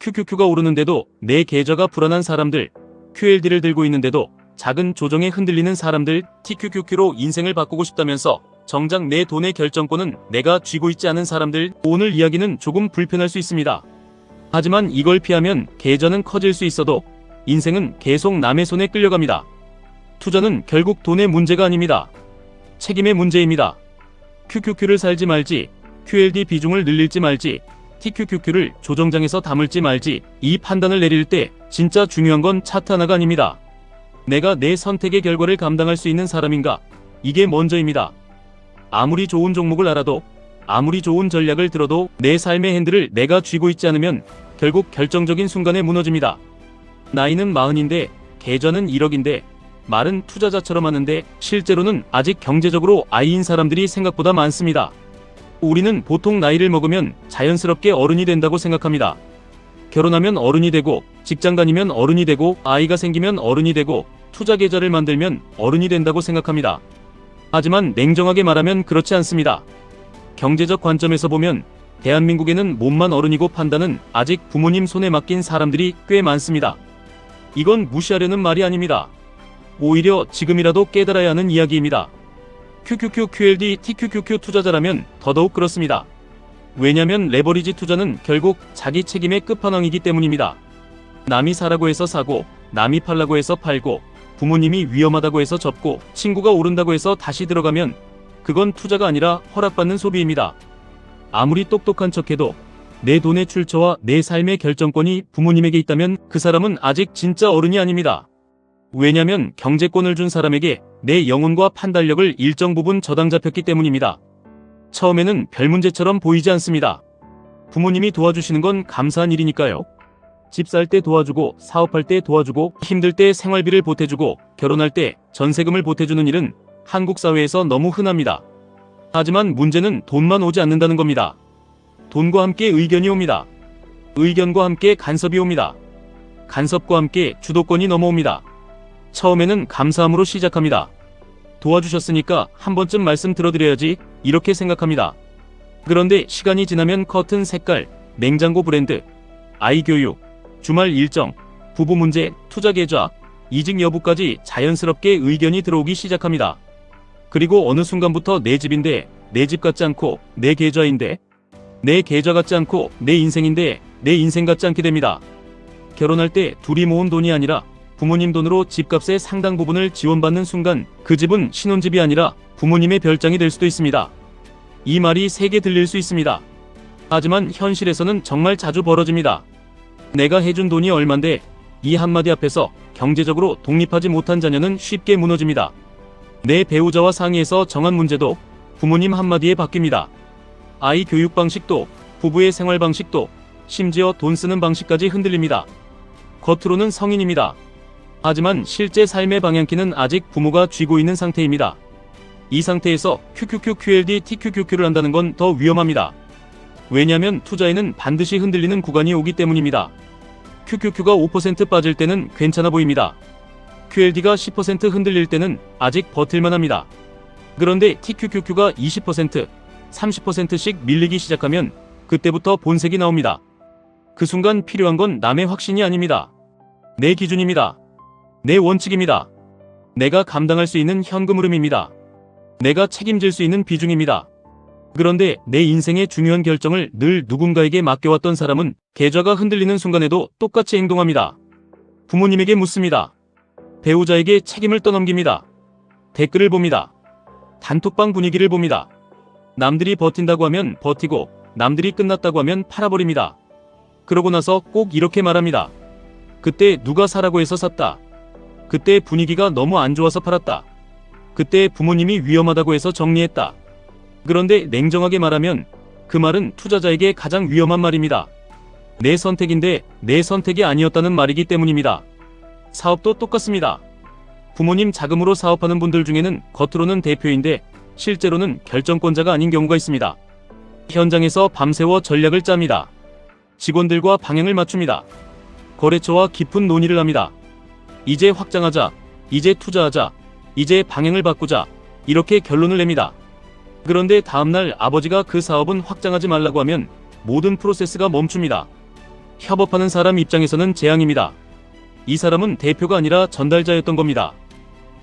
QQQ가 오르는데도 내 계좌가 불안한 사람들, QLD를 들고 있는데도 작은 조정에 흔들리는 사람들, TQQQ로 인생을 바꾸고 싶다면서 정작 내 돈의 결정권은 내가 쥐고 있지 않은 사람들. 오늘 이야기는 조금 불편할 수 있습니다. 하지만 이걸 피하면 계좌는 커질 수 있어도 인생은 계속 남의 손에 끌려갑니다. 투자는 결국 돈의 문제가 아닙니다. 책임의 문제입니다. QQQ를 살지 말지, QLD 비중을 늘릴지 말지, TQQQ를 조정장에서 담을지 말지, 이 판단을 내릴 때 진짜 중요한 건 차트 하나가 아닙니다. 내가 내 선택의 결과를 감당할 수 있는 사람인가? 이게 먼저입니다. 아무리 좋은 종목을 알아도, 아무리 좋은 전략을 들어도 내 삶의 핸들을 내가 쥐고 있지 않으면 결국 결정적인 순간에 무너집니다. 나이는 40인데 계좌는 1억인데 말은 투자자처럼 하는데 실제로는 아직 경제적으로 아이인 사람들이 생각보다 많습니다. 우리는 보통 나이를 먹으면 자연스럽게 어른이 된다고 생각합니다. 결혼하면 어른이 되고, 직장 다니면 어른이 되고, 아이가 생기면 어른이 되고, 투자 계좌를 만들면 어른이 된다고 생각합니다. 하지만 냉정하게 말하면 그렇지 않습니다. 경제적 관점에서 보면 대한민국에는 몸만 어른이고 판단은 아직 부모님 손에 맡긴 사람들이 꽤 많습니다. 이건 무시하려는 말이 아닙니다. 오히려 지금이라도 깨달아야 하는 이야기입니다. QQQ, QLD, TQQQ 투자자라면 더더욱 그렇습니다. 왜냐면 레버리지 투자는 결국 자기 책임의 끝판왕이기 때문입니다. 남이 사라고 해서 사고, 남이 팔라고 해서 팔고, 부모님이 위험하다고 해서 접고, 친구가 오른다고 해서 다시 들어가면 그건 투자가 아니라 허락받는 소비입니다. 아무리 똑똑한 척해도 내 돈의 출처와 내 삶의 결정권이 부모님에게 있다면 그 사람은 아직 진짜 어른이 아닙니다. 왜냐면 경제권을 준 사람에게 내 영혼과 판단력을 일정 부분 저당 잡혔기 때문입니다. 처음에는 별 문제처럼 보이지 않습니다. 부모님이 도와주시는 건 감사한 일이니까요. 집 살 때 도와주고, 사업할 때 도와주고, 힘들 때 생활비를 보태주고, 결혼할 때 전세금을 보태주는 일은 한국 사회에서 너무 흔합니다. 하지만 문제는 돈만 오지 않는다는 겁니다. 돈과 함께 의견이 옵니다. 의견과 함께 간섭이 옵니다. 간섭과 함께 주도권이 넘어옵니다. 처음에는 감사함으로 시작합니다. 도와주셨으니까 한 번쯤 말씀 들어드려야지, 이렇게 생각합니다. 그런데 시간이 지나면 커튼 색깔, 냉장고 브랜드, 아이 교육, 주말 일정, 부부 문제, 투자 계좌, 이직 여부까지 자연스럽게 의견이 들어오기 시작합니다. 그리고 어느 순간부터 내 집인데 내 집 같지 않고 내 계좌인데, 내 계좌 같지 않고 내 인생인데 내 인생 같지 않게 됩니다. 결혼할 때 둘이 모은 돈이 아니라 부모님 돈으로 집값의 상당 부분을 지원받는 순간 그 집은 신혼집이 아니라 부모님의 별장이 될 수도 있습니다. 이 말이 세게 들릴 수 있습니다. 하지만 현실에서는 정말 자주 벌어집니다. 내가 해준 돈이 얼만데 이 한마디 앞에서 경제적으로 독립하지 못한 자녀는 쉽게 무너집니다. 내 배우자와 상의해서 정한 문제도 부모님 한마디에 바뀝니다. 아이 교육 방식도, 부부의 생활 방식도, 심지어 돈 쓰는 방식까지 흔들립니다. 겉으로는 성인입니다. 하지만 실제 삶의 방향키는 아직 부모가 쥐고 있는 상태입니다. 이 상태에서 QQQ, QLD, TQQQ를 한다는 건 더 위험합니다. 왜냐면 투자에는 반드시 흔들리는 구간이 오기 때문입니다. QQQ가 5% 빠질 때는 괜찮아 보입니다. QLD가 10% 흔들릴 때는 아직 버틸만 합니다. 그런데 TQQQ가 20%, 30%씩 밀리기 시작하면 그때부터 본색이 나옵니다. 그 순간 필요한 건 남의 확신이 아닙니다. 내 기준입니다. 내 원칙입니다. 내가 감당할 수 있는 현금 흐름입니다. 내가 책임질 수 있는 비중입니다. 그런데 내 인생의 중요한 결정을 늘 누군가에게 맡겨왔던 사람은 계좌가 흔들리는 순간에도 똑같이 행동합니다. 부모님에게 묻습니다. 배우자에게 책임을 떠넘깁니다. 댓글을 봅니다. 단톡방 분위기를 봅니다. 남들이 버틴다고 하면 버티고, 남들이 끝났다고 하면 팔아버립니다. 그러고 나서 꼭 이렇게 말합니다. 그때 누가 사라고 해서 샀다. 그때 분위기가 너무 안 좋아서 팔았다. 그때 부모님이 위험하다고 해서 정리했다. 그런데 냉정하게 말하면 그 말은 투자자에게 가장 위험한 말입니다. 내 선택인데 내 선택이 아니었다는 말이기 때문입니다. 사업도 똑같습니다. 부모님 자금으로 사업하는 분들 중에는 겉으로는 대표인데 실제로는 결정권자가 아닌 경우가 있습니다. 현장에서 밤새워 전략을 짭니다. 직원들과 방향을 맞춥니다. 거래처와 깊은 논의를 합니다. 이제 확장하자, 이제 투자하자, 이제 방향을 바꾸자, 이렇게 결론을 냅니다. 그런데 다음날 아버지가 그 사업은 확장하지 말라고 하면 모든 프로세스가 멈춥니다. 협업하는 사람 입장에서는 재앙입니다. 이 사람은 대표가 아니라 전달자였던 겁니다.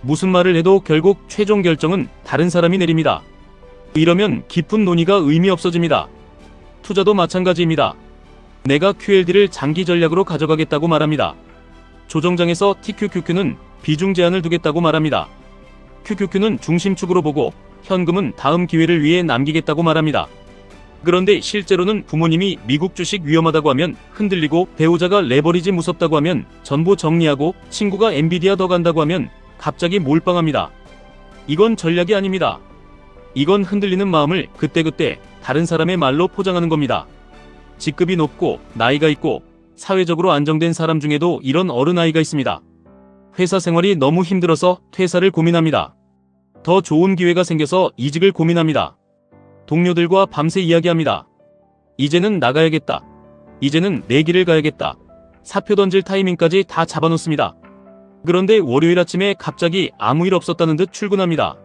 무슨 말을 해도 결국 최종 결정은 다른 사람이 내립니다. 이러면 깊은 논의가 의미 없어집니다. 투자도 마찬가지입니다. 내가 QLD를 장기 전략으로 가져가겠다고 말합니다. 조정장에서 TQQQ는 비중 제한을 두겠다고 말합니다. QQQ는 중심축으로 보고 현금은 다음 기회를 위해 남기겠다고 말합니다. 그런데 실제로는 부모님이 미국 주식 위험하다고 하면 흔들리고, 배우자가 레버리지 무섭다고 하면 전부 정리하고, 친구가 엔비디아 더 간다고 하면 갑자기 몰빵합니다. 이건 전략이 아닙니다. 이건 흔들리는 마음을 그때그때 다른 사람의 말로 포장하는 겁니다. 직급이 높고 나이가 있고 사회적으로 안정된 사람 중에도 이런 어른아이가 있습니다. 회사 생활이 너무 힘들어서 퇴사를 고민합니다. 더 좋은 기회가 생겨서 이직을 고민합니다. 동료들과 밤새 이야기합니다. 이제는 나가야겠다. 이제는 내 길을 가야겠다. 사표 던질 타이밍까지 다 잡아놓습니다. 그런데 월요일 아침에 갑자기 아무 일 없었다는 듯 출근합니다.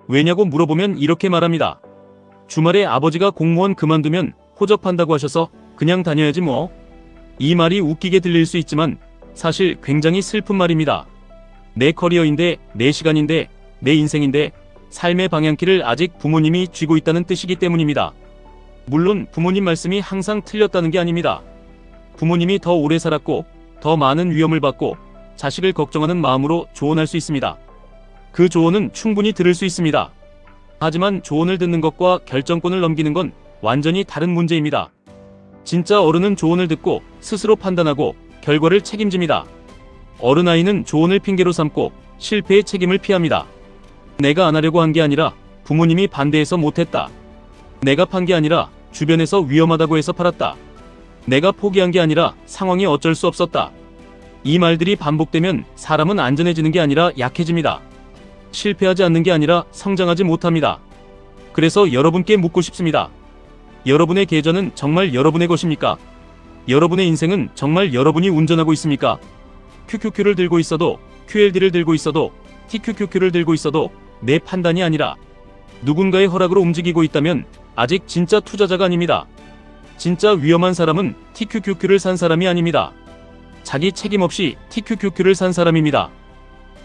왜냐고 물어보면 이렇게 말합니다. 주말에 아버지가 공무원 그만두면 호접한다고 하셔서 그냥 다녀야지 뭐. 이 말이 웃기게 들릴 수 있지만 사실 굉장히 슬픈 말입니다. 내 커리어인데, 내 시간인데, 내 인생인데 삶의 방향키를 아직 부모님이 쥐고 있다는 뜻이기 때문입니다. 물론 부모님 말씀이 항상 틀렸다는 게 아닙니다. 부모님이 더 오래 살았고 더 많은 위험을 받고 자식을 걱정하는 마음으로 조언할 수 있습니다. 그 조언은 충분히 들을 수 있습니다. 하지만 조언을 듣는 것과 결정권을 넘기는 건 완전히 다른 문제입니다. 진짜 어른은 조언을 듣고 스스로 판단하고 결과를 책임집니다. 어른아이는 조언을 핑계로 삼고 실패의 책임을 피합니다. 내가 안 하려고 한 게 아니라 부모님이 반대해서 못했다. 내가 판 게 아니라 주변에서 위험하다고 해서 팔았다. 내가 포기한 게 아니라 상황이 어쩔 수 없었다. 이 말들이 반복되면 사람은 안전해지는 게 아니라 약해집니다. 실패하지 않는 게 아니라 성장하지 못합니다. 그래서 여러분께 묻고 싶습니다. 여러분의 계좌는 정말 여러분의 것입니까? 여러분의 인생은 정말 여러분이 운전하고 있습니까? QQQ를 들고 있어도, QLD를 들고 있어도, TQQQ를 들고 있어도 내 판단이 아니라 누군가의 허락으로 움직이고 있다면 아직 진짜 투자자가 아닙니다. 진짜 위험한 사람은 TQQQ를 산 사람이 아닙니다. 자기 책임 없이 TQQQ를 산 사람입니다.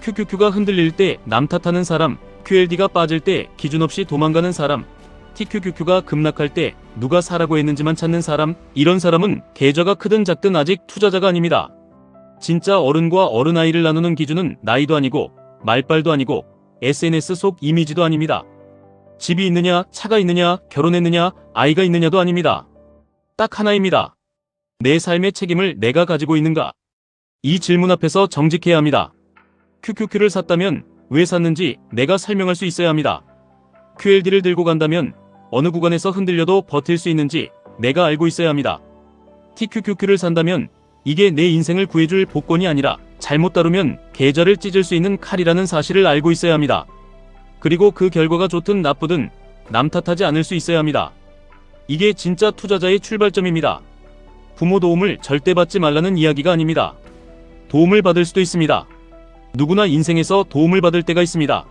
QQQ가 흔들릴 때 남 탓하는 사람, QLD가 빠질 때 기준 없이 도망가는 사람, TQQQ가 급락할 때 누가 사라고 했는지만 찾는 사람, 이런 사람은 계좌가 크든 작든 아직 투자자가 아닙니다. 진짜 어른과 어른아이를 나누는 기준은 나이도 아니고 말빨도 아니고 SNS 속 이미지도 아닙니다. 집이 있느냐, 차가 있느냐, 결혼했느냐, 아이가 있느냐도 아닙니다. 딱 하나입니다. 내 삶의 책임을 내가 가지고 있는가? 이 질문 앞에서 정직해야 합니다. QQQ를 샀다면 왜 샀는지 내가 설명할 수 있어야 합니다. QLD를 들고 간다면 어느 구간에서 흔들려도 버틸 수 있는지 내가 알고 있어야 합니다. TQQQ를 산다면 이게 내 인생을 구해줄 복권이 아니라 잘못 다루면 계좌를 찢을 수 있는 칼이라는 사실을 알고 있어야 합니다. 그리고 그 결과가 좋든 나쁘든 남 탓하지 않을 수 있어야 합니다. 이게 진짜 투자자의 출발점입니다. 부모 도움을 절대 받지 말라는 이야기가 아닙니다. 도움을 받을 수도 있습니다. 누구나 인생에서 도움을 받을 때가 있습니다.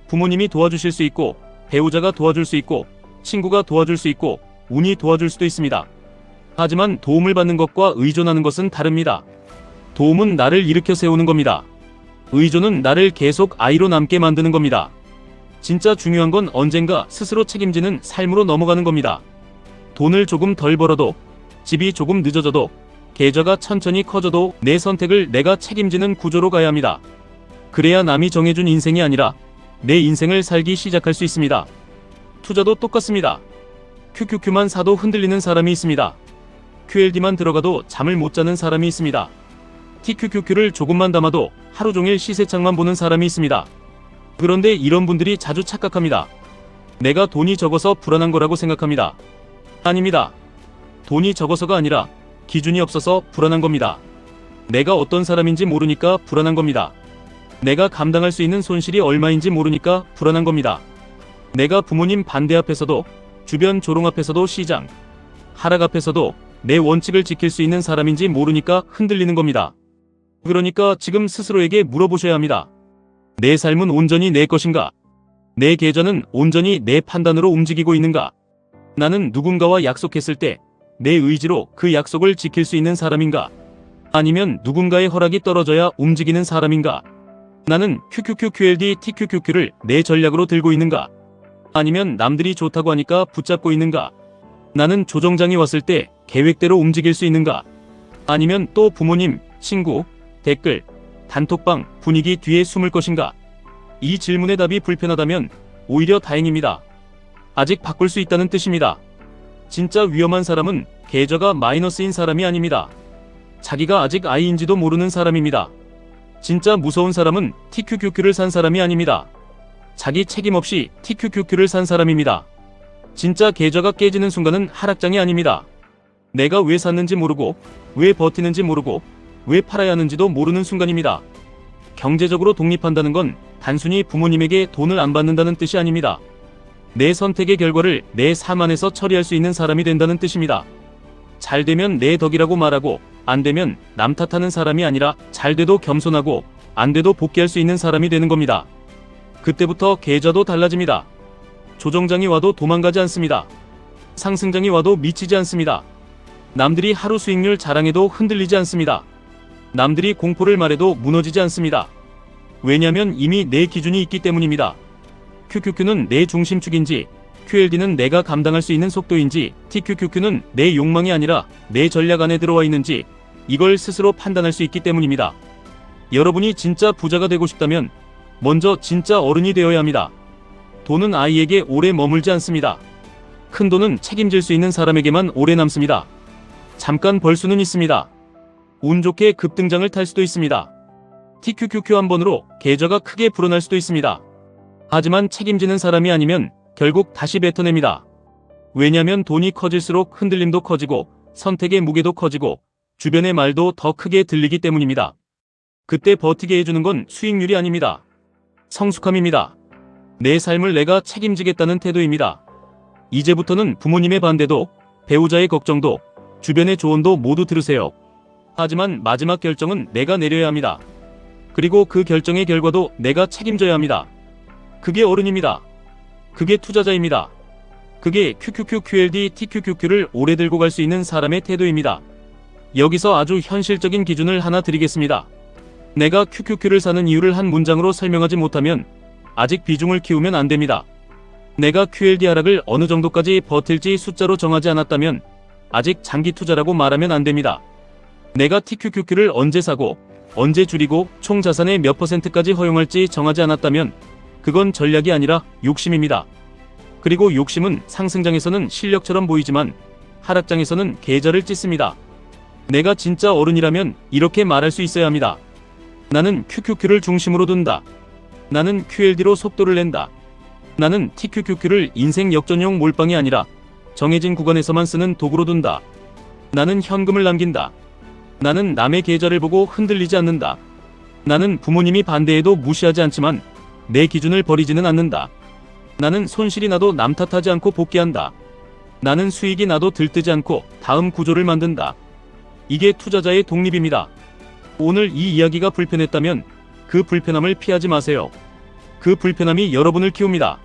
부모님이 도와주실 수 있고, 배우자가 도와줄 수 있고, 친구가 도와줄 수 있고, 운이 도와줄 수도 있습니다. 하지만 도움을 받는 것과 의존하는 것은 다릅니다. 도움은 나를 일으켜 세우는 겁니다. 의존은 나를 계속 아이로 남게 만드는 겁니다. 진짜 중요한 건 언젠가 스스로 책임지는 삶으로 넘어가는 겁니다. 돈을 조금 덜 벌어도, 집이 조금 늦어져도, 계좌가 천천히 커져도 내 선택을 내가 책임지는 구조로 가야 합니다. 그래야 남이 정해준 인생이 아니라 내 인생을 살기 시작할 수 있습니다. 투자도 똑같습니다. QQQ만 사도 흔들리는 사람이 있습니다. QLD만 들어가도 잠을 못 자는 사람이 있습니다. TQQQ를 조금만 담아도 하루 종일 시세창만 보는 사람이 있습니다. 그런데 이런 분들이 자주 착각합니다. 내가 돈이 적어서 불안한 거라고 생각합니다. 아닙니다. 돈이 적어서가 아니라 기준이 없어서 불안한 겁니다. 내가 어떤 사람인지 모르니까 불안한 겁니다. 내가 감당할 수 있는 손실이 얼마인지 모르니까 불안한 겁니다. 내가 부모님 반대 앞에서도, 주변 조롱 앞에서도, 시장 하락 앞에서도 내 원칙을 지킬 수 있는 사람인지 모르니까 흔들리는 겁니다. 그러니까 지금 스스로에게 물어보셔야 합니다. 내 삶은 온전히 내 것인가? 내 계좌는 온전히 내 판단으로 움직이고 있는가? 나는 누군가와 약속했을 때 내 의지로 그 약속을 지킬 수 있는 사람인가? 아니면 누군가의 허락이 떨어져야 움직이는 사람인가? 나는 QQQQLD TQQQ를 내 전략으로 들고 있는가? 아니면 남들이 좋다고 하니까 붙잡고 있는가? 나는 조정장이 왔을 때 계획대로 움직일 수 있는가? 아니면 또 부모님, 친구, 댓글, 단톡방, 분위기 뒤에 숨을 것인가? 이 질문의 답이 불편하다면 오히려 다행입니다. 아직 바꿀 수 있다는 뜻입니다. 진짜 위험한 사람은 계좌가 마이너스인 사람이 아닙니다. 자기가 아직 아이인지도 모르는 사람입니다. 진짜 무서운 사람은 TQQQ를 산 사람이 아닙니다. 자기 책임 없이 TQQQ를 산 사람입니다. 진짜 계좌가 깨지는 순간은 하락장이 아닙니다. 내가 왜 샀는지 모르고, 왜 버티는지 모르고, 왜 팔아야 하는지도 모르는 순간입니다. 경제적으로 독립한다는 건 단순히 부모님에게 돈을 안 받는다는 뜻이 아닙니다. 내 선택의 결과를 내 삶 안에서 처리할 수 있는 사람이 된다는 뜻입니다. 잘 되면 내 덕이라고 말하고, 안 되면 남 탓하는 사람이 아니라 잘 돼도 겸손하고 안 돼도 복귀할 수 있는 사람이 되는 겁니다. 그때부터 계좌도 달라집니다. 조정장이 와도 도망가지 않습니다. 상승장이 와도 미치지 않습니다. 남들이 하루 수익률 자랑해도 흔들리지 않습니다. 남들이 공포를 말해도 무너지지 않습니다. 왜냐면 이미 내 기준이 있기 때문입니다. QQQ는 내 중심축인지, QLD는 내가 감당할 수 있는 속도인지, TQQQ는 내 욕망이 아니라 내 전략 안에 들어와 있는지, 이걸 스스로 판단할 수 있기 때문입니다. 여러분이 진짜 부자가 되고 싶다면 먼저 진짜 어른이 되어야 합니다. 돈은 아이에게 오래 머물지 않습니다. 큰 돈은 책임질 수 있는 사람에게만 오래 남습니다. 잠깐 벌 수는 있습니다. 운 좋게 급등장을 탈 수도 있습니다. TQQQ 한 번으로 계좌가 크게 불어날 수도 있습니다. 하지만 책임지는 사람이 아니면 결국 다시 뱉어냅니다. 왜냐면 돈이 커질수록 흔들림도 커지고 선택의 무게도 커지고 주변의 말도 더 크게 들리기 때문입니다. 그때 버티게 해주는 건 수익률이 아닙니다. 성숙함입니다. 내 삶을 내가 책임지겠다는 태도입니다. 이제부터는 부모님의 반대도, 배우자의 걱정도, 주변의 조언도 모두 들으세요. 하지만 마지막 결정은 내가 내려야 합니다. 그리고 그 결정의 결과도 내가 책임져야 합니다. 그게 어른입니다. 그게 투자자입니다. 그게 QQQQLD TQQQ를 오래 들고 갈 수 있는 사람의 태도입니다. 여기서 아주 현실적인 기준을 하나 드리겠습니다. 내가 QQQ를 사는 이유를 한 문장으로 설명하지 못하면 아직 비중을 키우면 안 됩니다. 내가 QLD 하락을 어느 정도까지 버틸지 숫자로 정하지 않았다면 아직 장기 투자라고 말하면 안 됩니다. 내가 TQQQ를 언제 사고 언제 줄이고 총 자산의 몇 %까지 허용할지 정하지 않았다면 그건 전략이 아니라 욕심입니다. 그리고 욕심은 상승장에서는 실력처럼 보이지만 하락장에서는 계좌를 찢습니다. 내가 진짜 어른이라면 이렇게 말할 수 있어야 합니다. 나는 QQQ를 중심으로 둔다. 나는 QLD로 속도를 낸다. 나는 TQQQ를 인생 역전용 몰빵이 아니라 정해진 구간에서만 쓰는 도구로 둔다. 나는 현금을 남긴다. 나는 남의 계좌를 보고 흔들리지 않는다. 나는 부모님이 반대해도 무시하지 않지만 내 기준을 버리지는 않는다. 나는 손실이 나도 남 탓하지 않고 복귀한다. 나는 수익이 나도 들뜨지 않고 다음 구조를 만든다. 이게 투자자의 독립입니다. 오늘 이 이야기가 불편했다면 그 불편함을 피하지 마세요. 그 불편함이 여러분을 키웁니다.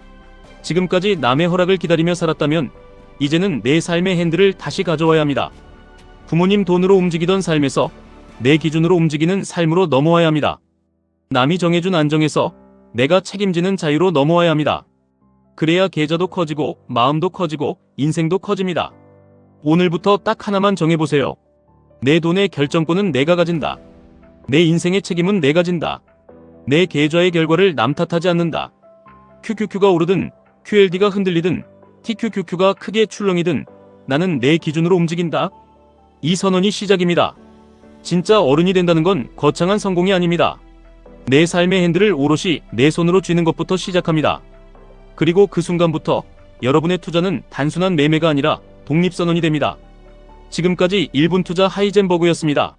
지금까지 남의 허락을 기다리며 살았다면 이제는 내 삶의 핸들을 다시 가져와야 합니다. 부모님 돈으로 움직이던 삶에서 내 기준으로 움직이는 삶으로 넘어와야 합니다. 남이 정해준 안정에서 내가 책임지는 자유로 넘어와야 합니다. 그래야 계좌도 커지고 마음도 커지고 인생도 커집니다. 오늘부터 딱 하나만 정해보세요. 내 돈의 결정권은 내가 가진다. 내 인생의 책임은 내가 진다. 내 계좌의 결과를 남 탓하지 않는다. QQQ가 오르든 QLD가 흔들리든 TQQQ가 크게 출렁이든 나는 내 기준으로 움직인다. 이 선언이 시작입니다. 진짜 어른이 된다는 건 거창한 성공이 아닙니다. 내 삶의 핸들을 오롯이 내 손으로 쥐는 것부터 시작합니다. 그리고 그 순간부터 여러분의 투자는 단순한 매매가 아니라 독립선언이 됩니다. 지금까지 1분 투자 하이젠버그였습니다.